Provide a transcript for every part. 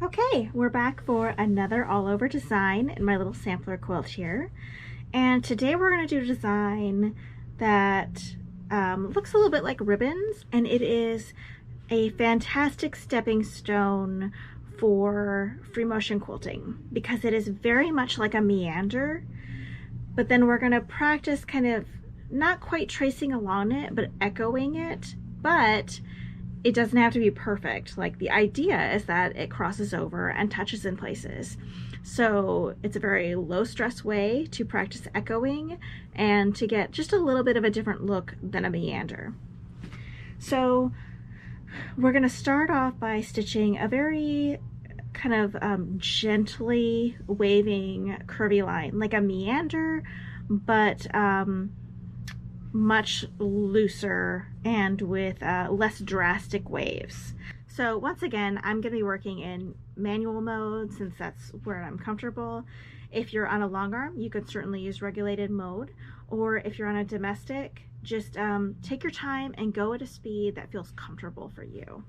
Okay, we're back for another all over design in my little sampler quilt here. And today we're going to do a design that looks a little bit like ribbons, and it is a fantastic stepping stone for free motion quilting because it is very much like a meander, but then we're going to practice kind of not quite tracing along it, but echoing it, but it doesn't have to be perfect. Like, the idea is that it crosses over and touches in places. So it's a very low stress way to practice echoing and to get just a little bit of a different look than a meander. So we're going to start off by stitching a very kind of gently waving curvy line, like a meander, but much looser and with less drastic waves. So once again, I'm going to be working in manual mode since that's where I'm comfortable. If you're on a long arm, you can certainly use regulated mode, or if you're on a domestic, just take your time and go at a speed that feels comfortable for you.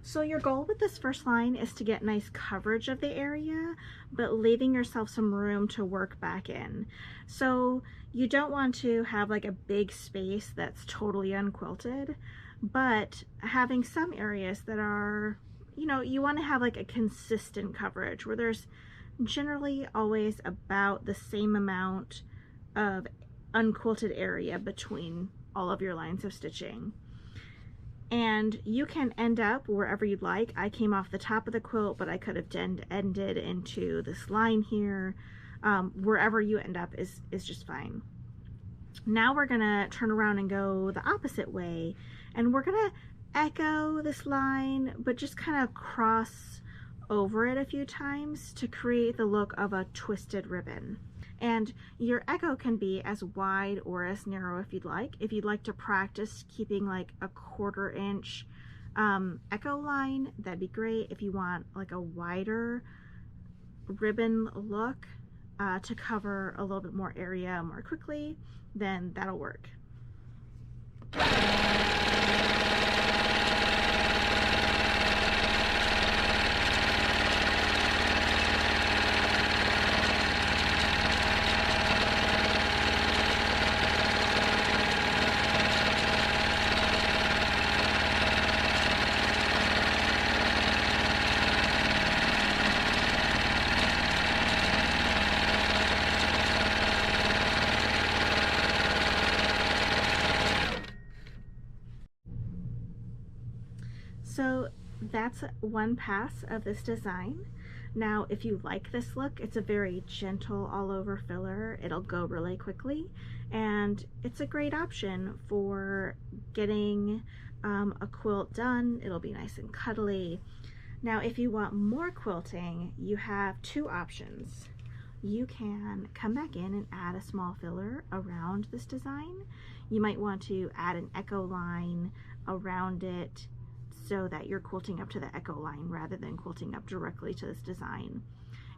So your goal with this first line is to get nice coverage of the area, but leaving yourself some room to work back in. So you don't want to have like a big space that's totally unquilted, but having some areas that are, you know, you want to have like a consistent coverage where there's generally always about the same amount of unquilted area between all of your lines of stitching. And you can end up wherever you'd like. I came off the top of the quilt, but I could have ended into this line here. Wherever you end up is just fine. Now we're gonna turn around and go the opposite way, and we're gonna echo this line, but just kind of cross over it a few times to create the look of a twisted ribbon. And your echo can be as wide or as narrow if you'd like. If you'd like to practice keeping like a 1/4 inch echo line, that'd be great. If you want like a wider ribbon look to cover a little bit more area more quickly, then that'll work. So that's one pass of this design. Now, if you like this look, it's a very gentle all over filler. It'll go really quickly, and it's a great option for getting a quilt done. It'll be nice and cuddly. Now, if you want more quilting, you have two options. You can come back in and add a small filler around this design. You might want to add an echo line around it so that you're quilting up to the echo line rather than quilting up directly to this design.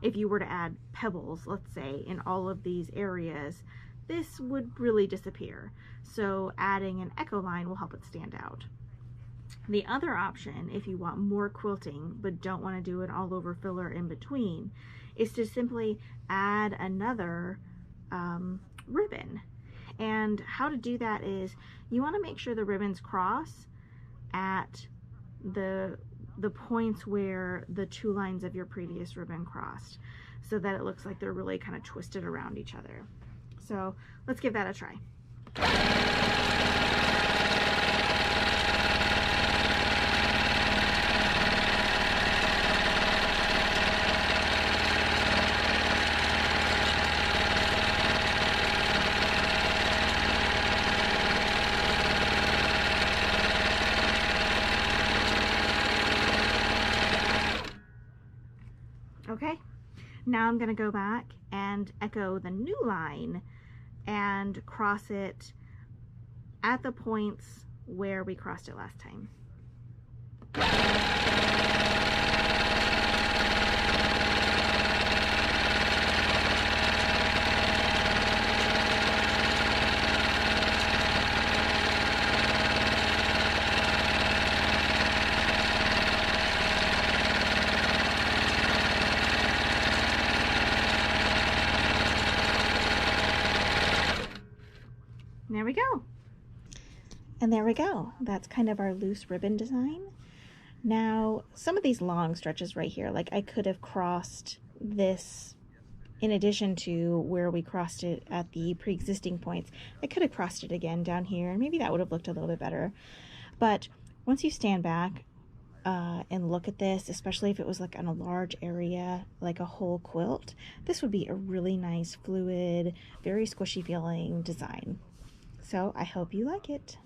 If you were to add pebbles, let's say, in all of these areas, this would really disappear. So adding an echo line will help it stand out. The other option, if you want more quilting but don't want to do an all over filler in between, is to simply add another ribbon. And how to do that is you want to make sure the ribbons cross at the points where the two lines of your previous ribbon crossed, so that it looks like they're really kind of twisted around each other. So let's give that a try. Okay, now I'm gonna go back and echo the new line and cross it at the points where we crossed it last time. There we go. And there we go. That's kind of our loose ribbon design. Now, some of these long stretches right here, like I could have crossed this in addition to where we crossed it at the pre-existing points. I could have crossed it again down here, and maybe that would have looked a little bit better. But once you stand back and look at this, especially if it was like on a large area, like a whole quilt, this would be a really nice, fluid, very squishy feeling design. So I hope you like it.